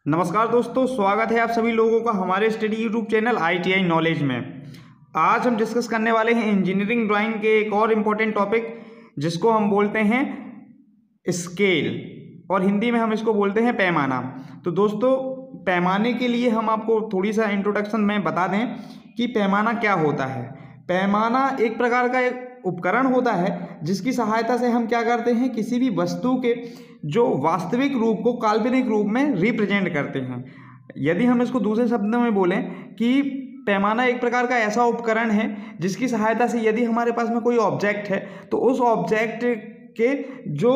नमस्कार दोस्तों, स्वागत है आप सभी लोगों का हमारे study YouTube channel ITI knowledge में। आज हम डिस्कस करने वाले हैं इंजीनियरिंग ड्राइंग के एक और इम्पोर्टेंट टॉपिक जिसको हम बोलते हैं स्केल और हिंदी में हम इसको बोलते हैं पैमाना। तो दोस्तों, पैमाने के लिए हम आपको थोड़ी सा इंट्रोडक्शन में बता दें कि पैमाना क्या होता है। पैमाना एक प्रकार का एक उपकरण होता है जिसकी सहायता से हम क्या करते हैं, किसी भी वस्तु के जो वास्तविक रूप को काल्पनिक रूप में रिप्रेजेंट करते हैं। यदि हम इसको दूसरे शब्दों में बोलें कि पैमाना एक प्रकार का ऐसा उपकरण है जिसकी सहायता से यदि हमारे पास में कोई ऑब्जेक्ट है तो उस ऑब्जेक्ट के जो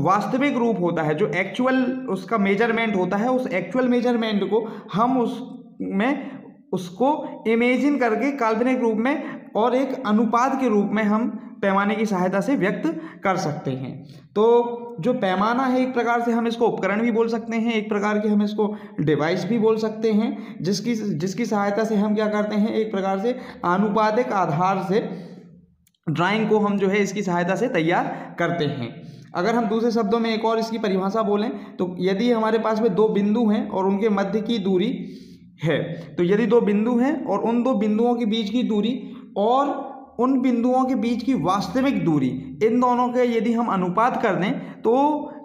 वास्तविक रूप होता है, जो एक्चुअल उसका मेजरमेंट होता है, उस एक्चुअल मेजरमेंट को हम उसको इमेजिन करके काल्पनिक रूप में और एक अनुपात के रूप में हम पैमाने की सहायता से व्यक्त कर सकते हैं। तो जो पैमाना है, एक प्रकार से हम इसको उपकरण भी बोल सकते हैं, एक प्रकार के हम इसको डिवाइस भी बोल सकते हैं, जिसकी सहायता से हम क्या करते हैं, एक प्रकार से आनुपातिक आधार से ड्राइंग को हम जो है इसकी सहायता से तैयार करते हैं। अगर हम दूसरे शब्दों में एक और इसकी परिभाषा बोलें तो यदि हमारे पास में दो बिंदु हैं और उनके मध्य की दूरी है, तो यदि दो बिंदु हैं और उन दो बिंदुओं के बीच की दूरी और उन बिंदुओं के बीच की वास्तविक दूरी, इन दोनों के यदि हम अनुपात कर दें तो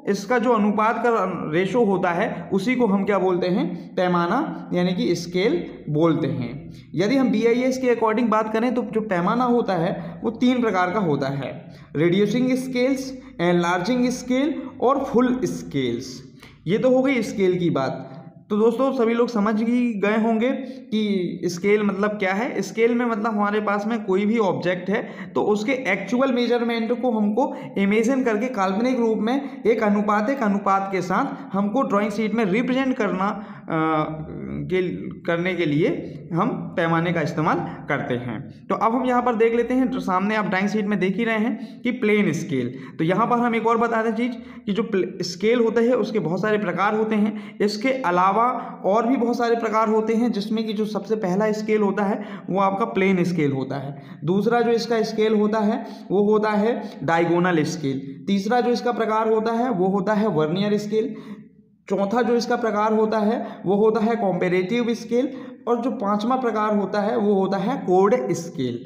इसका जो अनुपात का रेशो होता है उसी को हम क्या बोलते हैं, पैमाना यानी कि स्केल बोलते हैं। यदि हम BIS के अकॉर्डिंग बात करें तो जो पैमाना होता है वो तीन प्रकार का होता है: रिड्यूसिंग स्केल्स, एनलार्जिंग स्केल और फुल स्केल्स। ये तो हो गई स्केल की बात। तो दोस्तों, सभी लोग समझ ही गए होंगे कि स्केल मतलब क्या है। स्केल में मतलब हमारे पास में कोई भी ऑब्जेक्ट है तो उसके एक्चुअल मेजरमेंट को हमको इमेजिन करके काल्पनिक रूप में एक अनुपात के साथ हमको ड्राइंग शीट में रिप्रेजेंट करने के लिए हम पैमाने का इस्तेमाल करते हैं। तो अब हम यहाँ पर देख लेते हैं, सामने आप ड्राइंग शीट में देख ही रहे हैं कि प्लेन स्केल। तो यहाँ पर हम एक और बता दें चीज़ कि जो स्केल होता है उसके बहुत सारे प्रकार होते हैं। इसके अलावा और भी बहुत सारे प्रकार होते हैं, जिसमें कि जो सबसे पहला स्केल होता है वो आपका प्लेन स्केल होता है। दूसरा जो इसका स्केल होता है वो होता है डायगोनल स्केल। तीसरा जो इसका प्रकार होता है वो होता है वर्नियर स्केल। चौथा जो इसका प्रकार होता है वो होता है कॉम्पेरेटिव स्केल। और जो पांचवा प्रकार होता है वो होता है कोड स्केल।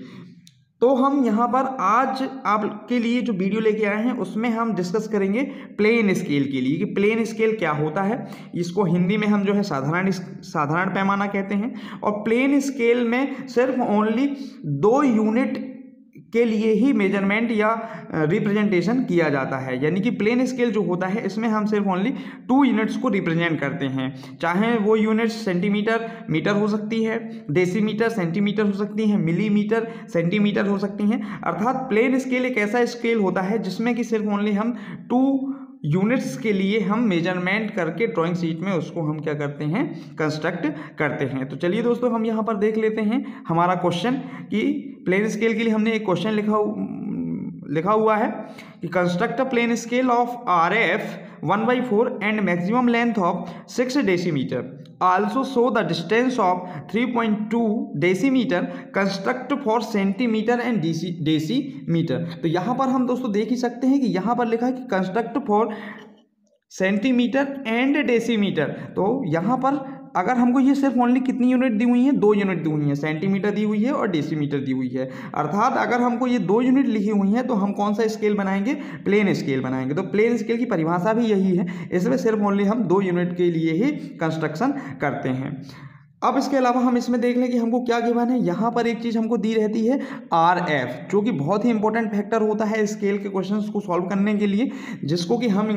तो हम यहाँ पर आज आपके लिए जो वीडियो लेके आए हैं उसमें हम डिस्कस करेंगे प्लेन स्केल के लिए कि प्लेन स्केल क्या होता है। इसको हिंदी में हम जो है साधारण पैमाना कहते हैं। और प्लेन स्केल में सिर्फ ओनली 2 यूनिट के लिए ही मेजरमेंट या रिप्रेजेंटेशन किया जाता है। यानी कि प्लेन स्केल जो होता है इसमें हम सिर्फ ओनली 2 यूनिट्स को रिप्रेजेंट करते हैं, चाहे वो यूनिट्स सेंटीमीटर मीटर हो सकती है, डेसीमीटर सेंटीमीटर हो सकती है, मिलीमीटर सेंटीमीटर हो सकती हैं। अर्थात प्लेन स्केल एक ऐसा स्केल होता है जिसमें कि सिर्फ ओनली हम 2 यूनिट्स के लिए हम मेजरमेंट करके ड्राइंग शीट में उसको हम क्या करते हैं, कंस्ट्रक्ट करते हैं। तो चलिए दोस्तों, हम यहाँ पर देख लेते हैं हमारा क्वेश्चन कि प्लेन स्केल के लिए हमने एक क्वेश्चन लिखा हुआ है कि construct a plain scale of RF 1/4 and maximum length of 6 decimetre, also show the distance of 3.2 decimetre, construct for centimetre and decimetre. तो यहाँ पर हम दोस्तों देख ही सकते हैं कि यहाँ पर लिखा है कि construct for centimetre and decimetre. तो यहाँ पर अगर हमको ये सिर्फ ओनली कितनी यूनिट दी हुई है, 2 यूनिट दी हुई है, सेंटीमीटर दी हुई है और डेसीमीटर दी हुई है। अर्थात अगर हमको ये 2 यूनिट लिखी हुई हैं तो हम कौन सा स्केल बनाएंगे, प्लेन स्केल बनाएंगे। तो प्लेन स्केल की परिभाषा भी यही है, इसमें सिर्फ ओनली हम 2 यूनिट के लिए ही कंस्ट्रक्शन करते हैं। अब इसके अलावा हम इसमें देख लें कि हमको क्या गिवन है। यहाँ पर एक चीज़ हमको दी रहती है RF, जो कि बहुत ही इंपॉर्टेंट फैक्टर होता है स्केल के क्वेश्चंस को सॉल्व करने के लिए, जिसको कि हम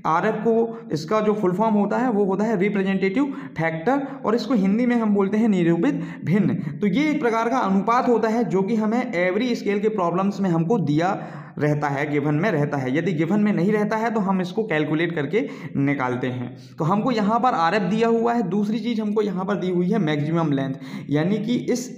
RF को, इसका जो फुल फॉर्म होता है वो होता है रिप्रेजेंटेटिव फैक्टर, और इसको हिंदी में हम बोलते हैं निरूपित भिन्न। तो ये एक प्रकार का अनुपात होता है जो कि हमें एवरी स्केल के प्रॉब्लम्स में हमको दिया रहता है, गिवन में रहता है। यदि गिवन में नहीं रहता है तो हम इसको कैलकुलेट करके निकालते हैं। तो हमको यहाँ पर RF दिया हुआ है। दूसरी चीज़ हमको यहाँ पर दी हुई है मैक्सिमम लेंथ, यानी कि इस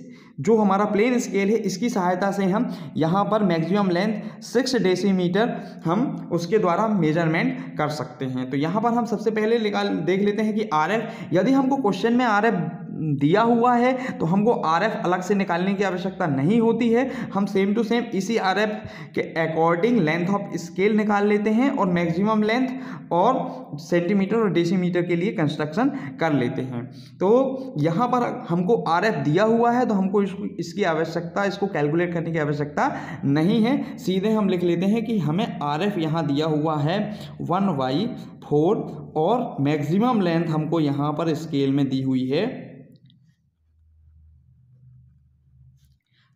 जो हमारा प्लेन स्केल है इसकी सहायता से हम यहाँ पर मैक्सिमम लेंथ 6 डेसीमीटर हम उसके द्वारा मेजरमेंट कर सकते हैं। तो यहाँ पर हम सबसे पहले देख लेते हैं कि RF, यदि हमको क्वेश्चन में RF दिया हुआ है तो हमको RF अलग से निकालने की आवश्यकता नहीं होती है। हम सेम टू सेम इसी RF के अकॉर्डिंग लेंथ ऑफ स्केल निकाल लेते हैं और मैक्सिमम लेंथ और सेंटीमीटर और डेसीमीटर के लिए कंस्ट्रक्शन कर लेते हैं। तो यहाँ पर हमको RF दिया हुआ है तो हमको इसकी आवश्यकता, इसको कैलकुलेट करने की आवश्यकता नहीं है। सीधे हम लिख लेते हैं कि हमें RF यहाँ दिया हुआ है 1/4 और मैक्सिमम लेंथ हमको यहाँ पर स्केल में दी हुई है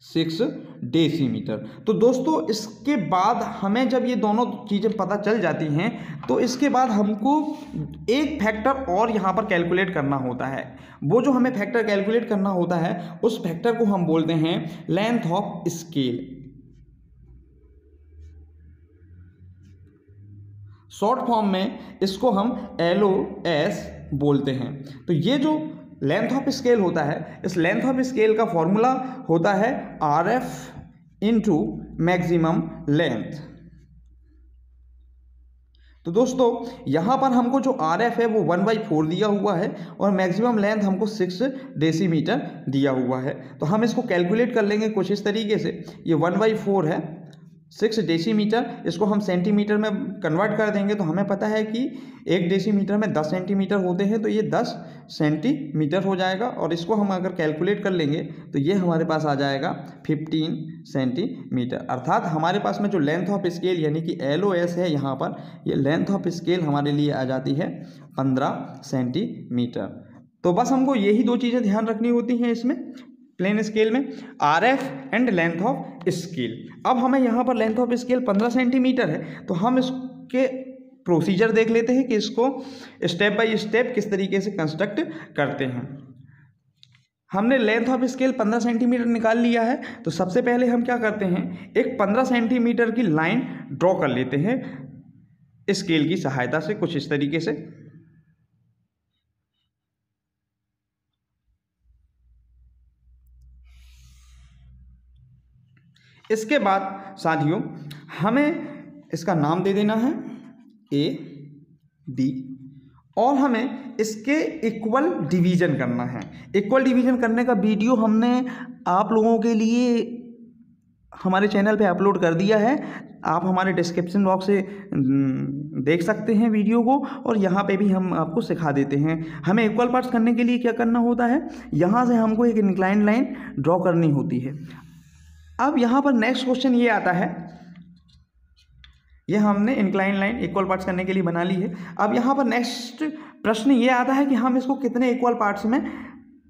6 डेसीमीटर। तो दोस्तों इसके बाद हमें जब ये दोनों चीज़ें पता चल जाती हैं तो इसके बाद हमको एक फैक्टर और यहाँ पर कैलकुलेट करना होता है। वो जो हमें फैक्टर कैलकुलेट करना होता है उस फैक्टर को हम बोलते हैं length of scale. Short form में इसको हम LOS बोलते हैं। तो ये जो लेंथ ऑफ स्केल होता है, इस लेंथ ऑफ स्केल का फॉर्मूला होता है RF इंटू मैक्सिमम लेंथ। तो दोस्तों यहाँ पर हमको जो RF है वो 1/4 दिया हुआ है और मैक्सिमम लेंथ हमको 6 डेसीमीटर दिया हुआ है। तो हम इसको कैलकुलेट कर लेंगे कुछ इस तरीके से। ये 1/4 है 6 डेसीमीटर, इसको हम सेंटीमीटर में कन्वर्ट कर देंगे तो हमें पता है कि 1 डेसीमीटर में 10 सेंटीमीटर होते हैं, तो ये 10 सेंटीमीटर हो जाएगा। और इसको हम अगर कैलकुलेट कर लेंगे तो ये हमारे पास आ जाएगा 15 सेंटीमीटर। अर्थात हमारे पास में जो लेंथ ऑफ स्केल यानी कि LOS है, यहाँ पर ये लेंथ ऑफ स्केल हमारे लिए आ जाती है 15 सेंटीमीटर। तो बस हमको यही दो चीज़ें ध्यान रखनी होती हैं इसमें प्लेन स्केल में, RF and length of scale. अब हमें यहाँ पर लेंथ ऑफ स्केल 15 सेंटीमीटर है तो हम इसके प्रोसीजर देख लेते हैं कि इसको स्टेप बाय स्टेप किस तरीके से कंस्ट्रक्ट करते हैं। हमने लेंथ ऑफ स्केल 15 सेंटीमीटर निकाल लिया है तो सबसे पहले हम क्या करते हैं, एक 15 सेंटीमीटर की लाइन ड्रॉ कर लेते हैं स्केल की सहायता से कुछ इस तरीके से। इसके बाद साथियों हमें इसका नाम दे देना है AB और हमें इसके इक्वल डिवीज़न करना है। इक्वल डिवीज़न करने का वीडियो हमने आप लोगों के लिए हमारे चैनल पे अपलोड कर दिया है। आप हमारे डिस्क्रिप्शन बॉक्स से देख सकते हैं वीडियो को और यहाँ पे भी हम आपको सिखा देते हैं। हमें इक्वल पार्ट्स करने के लिए क्या करना होता है, यहाँ से हमको एक इंक्लाइन लाइन ड्रॉ करनी होती है। अब यहाँ पर नेक्स्ट क्वेश्चन ये आता है, ये हमने इंक्लाइन लाइन इक्वल पार्ट्स करने के लिए बना ली है। अब यहाँ पर नेक्स्ट प्रश्न ये आता है कि हम इसको कितने इक्वल पार्ट्स में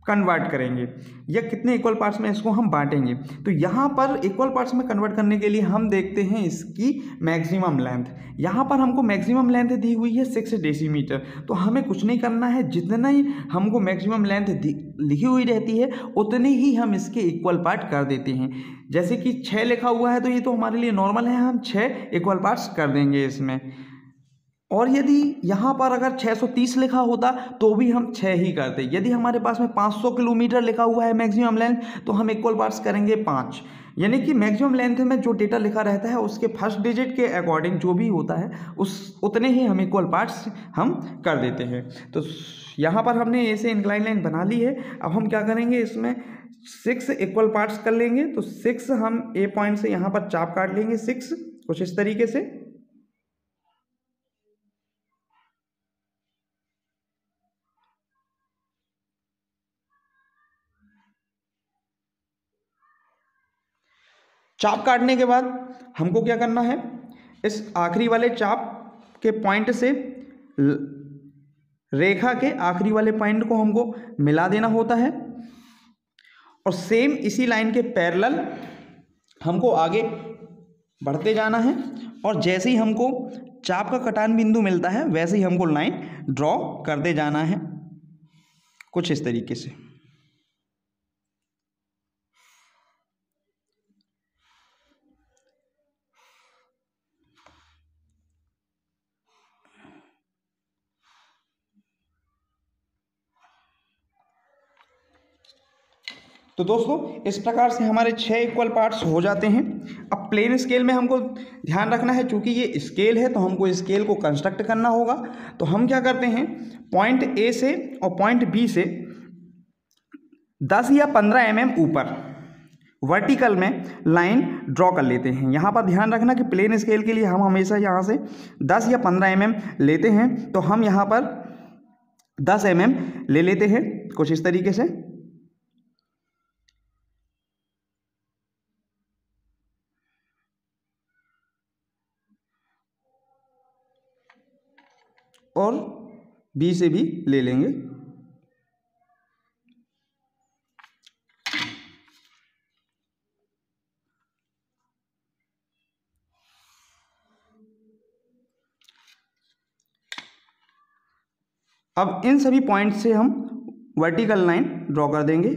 कन्वर्ट करेंगे या कितने इक्वल पार्ट्स में इसको हम बांटेंगे। तो यहाँ पर इक्वल पार्ट्स में कन्वर्ट करने के लिए हम देखते हैं इसकी मैक्सिमम लेंथ। यहाँ पर हमको मैक्सिमम लेंथ दी हुई है 6 डेसीमीटर। तो हमें कुछ नहीं करना है, जितना ही हमको मैक्सिमम लेंथ लिखी हुई रहती है उतने ही हम इसके इक्वल पार्ट कर देते हैं। जैसे कि 6 लिखा हुआ है तो ये तो हमारे लिए नॉर्मल है, हम 6 इक्वल पार्ट्स कर देंगे इसमें। और यदि यहाँ पर अगर 630 लिखा होता तो भी हम 6 ही करते। यदि हमारे पास में 500 किलोमीटर लिखा हुआ है मैक्सिमम लेंथ तो हम इक्वल पार्ट्स करेंगे 5। यानी कि मैक्सिमम लेंथ में जो डेटा लिखा रहता है उसके फर्स्ट डिजिट के अकॉर्डिंग जो भी होता है उतने ही हम इक्वल पार्ट्स हम कर देते हैं। तो यहाँ पर हमने ऐसे इंक्लाइन लाइन बना ली है। अब हम क्या करेंगे, इसमें 6 इक्वल पार्ट्स कर लेंगे। तो 6 हम A पॉइंट से यहाँ पर चाप काट लेंगे 6 कुछ इस तरीके से। चाप काटने के बाद हमको क्या करना है, इस आखिरी वाले चाप के पॉइंट से रेखा के आखिरी वाले पॉइंट को हमको मिला देना होता है और सेम इसी लाइन के पैरेलल हमको आगे बढ़ते जाना है। और जैसे ही हमको चाप का कटान बिंदु मिलता है वैसे ही हमको लाइन ड्रॉ करते जाना है कुछ इस तरीके से। तो दोस्तों इस प्रकार से हमारे 6 इक्वल पार्ट्स हो जाते हैं। अब प्लेन स्केल में हमको ध्यान रखना है, चूंकि ये स्केल है तो हमको स्केल को कंस्ट्रक्ट करना होगा। तो हम क्या करते हैं, पॉइंट A से और पॉइंट B से 10 या 15 mm ऊपर वर्टिकल में लाइन ड्रॉ कर लेते हैं। यहाँ पर ध्यान रखना कि प्लेन स्केल के लिए हम हमेशा यहाँ से 10 या 15 mm लेते हैं, तो हम यहाँ पर 10 mm ले लेते हैं कुछ इस तरीके से। और बी से भी ले लेंगे। अब इन सभी पॉइंट से हम वर्टिकल लाइन ड्रॉ कर देंगे।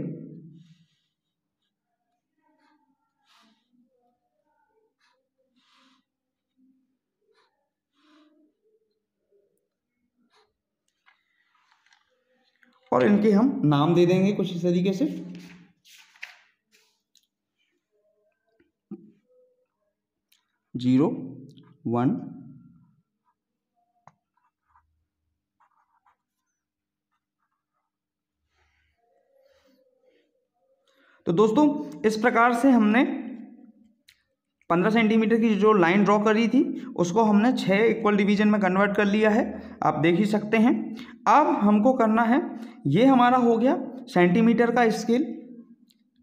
और इनके हम नाम दे देंगे कुछ इस तरीके से। जीरो, 1, तो दोस्तों इस प्रकार से हमने 15 सेंटीमीटर की जो लाइन ड्रॉ करी थी उसको हमने 6 इक्वल डिवीजन में कन्वर्ट कर लिया है, आप देख ही सकते हैं। अब हमको करना है, ये हमारा हो गया सेंटीमीटर का स्केल,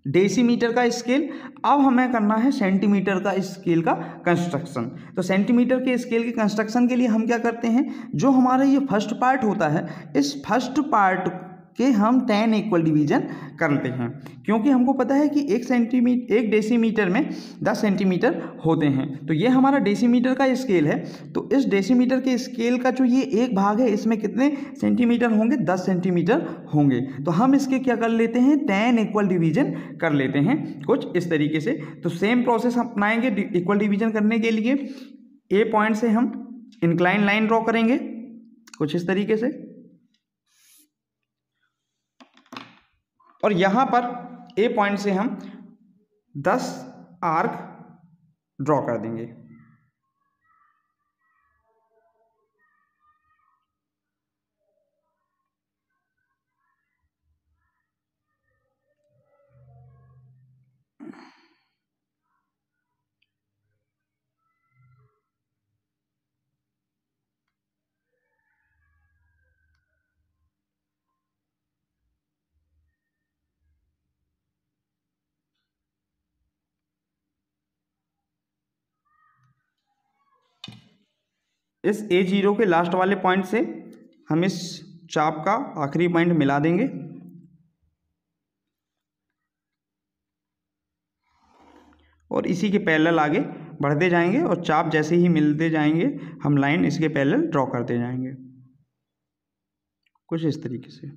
डेसीमीटर का स्केल। अब हमें करना है सेंटीमीटर का स्केल का कंस्ट्रक्शन। तो सेंटीमीटर के स्केल के कंस्ट्रक्शन के लिए हम क्या करते हैं, जो हमारा ये फर्स्ट पार्ट होता है, इस फर्स्ट पार्ट के हम 10 इक्वल डिवीजन करते हैं, क्योंकि हमको पता है कि 1 डेसीमीटर में 10 सेंटीमीटर होते हैं। तो ये हमारा डेसीमीटर का स्केल है, तो इस डेसीमीटर के स्केल का जो ये एक भाग है इसमें कितने सेंटीमीटर होंगे, 10 सेंटीमीटर होंगे। तो हम इसके क्या कर लेते हैं, 10 इक्वल डिवीजन कर लेते हैं कुछ इस तरीके से। तो सेम प्रोसेस हम अपनाएंगे इक्वल डिवीजन करने के लिए। ए पॉइंट से हम इंक्लाइन लाइन ड्रॉ करेंगे कुछ इस तरीके से, और यहाँ पर ए पॉइंट से हम 10 आर्क ड्रॉ कर देंगे। इस A0 के लास्ट वाले पॉइंट से हम इस चाप का आखिरी पॉइंट मिला देंगे, और इसी के पैरेलल आगे बढ़ते जाएंगे, और चाप जैसे ही मिलते जाएंगे हम लाइन इसके पैरेलल ड्रॉ करते जाएंगे कुछ इस तरीके से।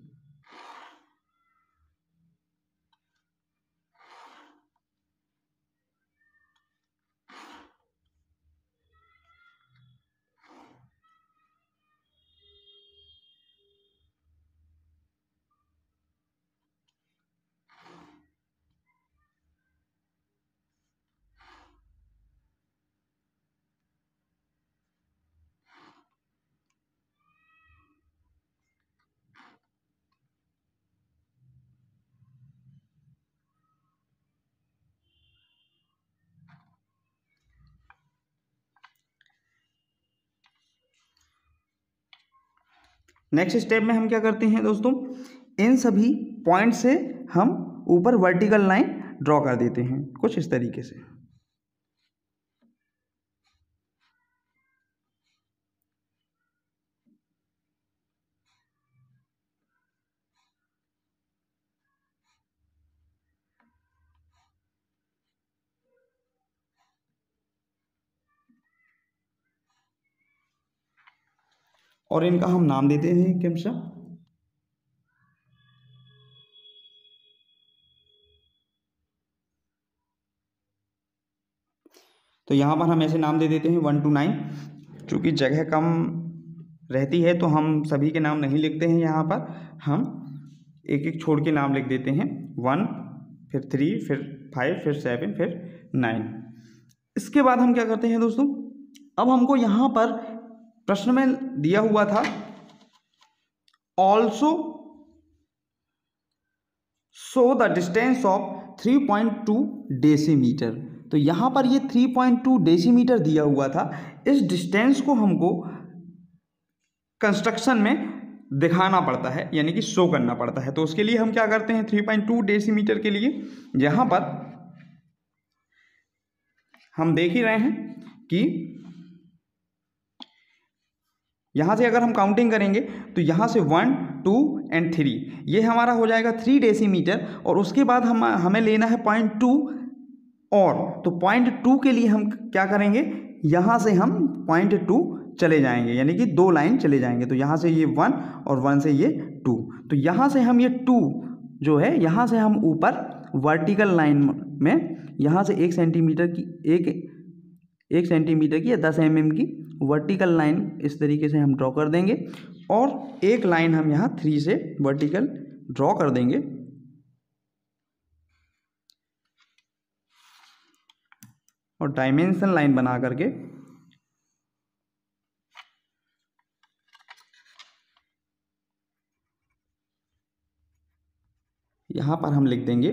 नेक्स्ट स्टेप में हम क्या करते हैं दोस्तों, इन सभी पॉइंट से हम ऊपर वर्टिकल लाइन ड्रॉ कर देते हैं कुछ इस तरीके से। और इनका हम नाम देते हैं क्रमशः। तो यहाँ पर हम ऐसे नाम दे देते हैं 1 to 9। चूँकि जगह कम रहती है तो हम सभी के नाम नहीं लिखते हैं, यहाँ पर हम एक एक छोड़ के नाम लिख देते हैं, 1, फिर 3, फिर 5, फिर 7, फिर 9। इसके बाद हम क्या करते हैं दोस्तों, अब हमको यहाँ पर प्रश्न में दिया हुआ था also show the distance of 3.2 decimetre. तो यहाँ पर ये 3.2 डेसीमीटर दिया हुआ था। इस डिस्टेंस को हमको कंस्ट्रक्शन में दिखाना पड़ता है, यानी कि शो करना पड़ता है। तो उसके लिए हम क्या करते हैं, 3.2 डेसीमीटर के लिए यहाँ पर हम देख ही रहे हैं कि यहाँ से अगर हम काउंटिंग करेंगे तो यहाँ से 1, 2 एंड 3, ये हमारा हो जाएगा 3 डेसीमीटर। और उसके बाद हमें लेना है 0.2 और, तो 0.2 के लिए हम क्या करेंगे, यहाँ से हम 0.2 चले जाएंगे, यानी कि 2 लाइन चले जाएंगे। तो यहाँ से ये 1 और 1 से ये 2, तो यहाँ से हम ये 2 जो है, यहाँ से हम ऊपर वर्टिकल लाइन में यहाँ से 1 सेंटीमीटर की 1 सेंटीमीटर की या 10 mm की वर्टिकल लाइन इस तरीके से हम ड्रॉ कर देंगे। और एक लाइन हम यहाँ 3 से वर्टिकल ड्रॉ कर देंगे। और डायमेंशन लाइन बना करके यहाँ पर हम लिख देंगे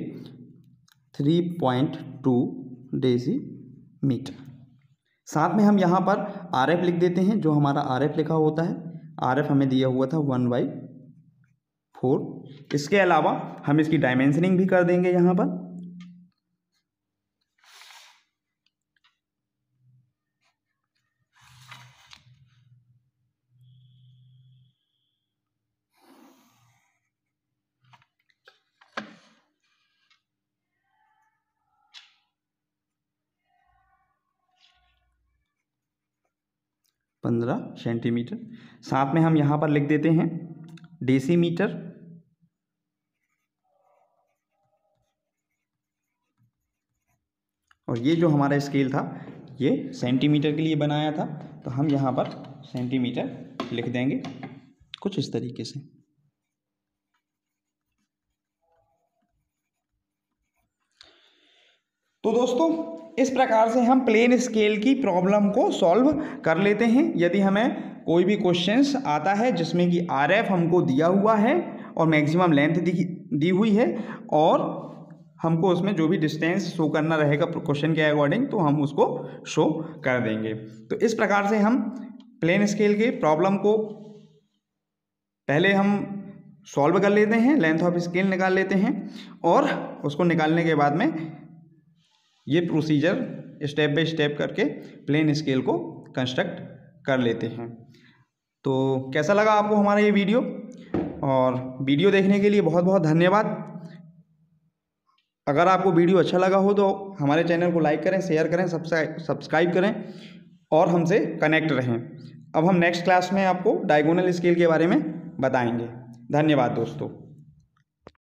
3.2 डेसीमीटर। साथ में हम यहाँ पर RF लिख देते हैं। जो हमारा RF लिखा होता है, RF हमें दिया हुआ था 1/4। इसके अलावा हम इसकी डायमेंशनिंग भी कर देंगे यहाँ पर। (15 सेंटीमीटर). साथ में हम यहाँ पर लिख देते हैं डेसीमीटर। और ये जो हमारा स्केल था ये सेंटीमीटर के लिए बनाया था, तो हम यहाँ पर सेंटीमीटर लिख देंगे कुछ इस तरीके से। तो दोस्तों, इस प्रकार से हम प्लेन स्केल की प्रॉब्लम को सॉल्व कर लेते हैं। यदि हमें कोई भी क्वेश्चंस आता है जिसमें कि RF हमको दिया हुआ है और मैक्सिमम लेंथ दी हुई है, और हमको उसमें जो भी डिस्टेंस शो करना रहेगा क्वेश्चन के अकॉर्डिंग, तो हम उसको शो कर देंगे। तो इस प्रकार से हम प्लेन स्केल के प्रॉब्लम को पहले हम सॉल्व कर लेते हैं, लेंथ ऑफ स्केल निकाल लेते हैं, और उसको निकालने के बाद में ये प्रोसीजर स्टेप बाय स्टेप करके प्लेन स्केल को कंस्ट्रक्ट कर लेते हैं। तो कैसा लगा आपको हमारा ये वीडियो? और वीडियो देखने के लिए बहुत बहुत धन्यवाद। अगर आपको वीडियो अच्छा लगा हो तो हमारे चैनल को लाइक करें, शेयर करें, सब्सक्राइब करें और हमसे कनेक्ट रहें। अब हम नेक्स्ट क्लास में आपको डायगोनल स्केल के बारे में बताएंगे। धन्यवाद दोस्तों।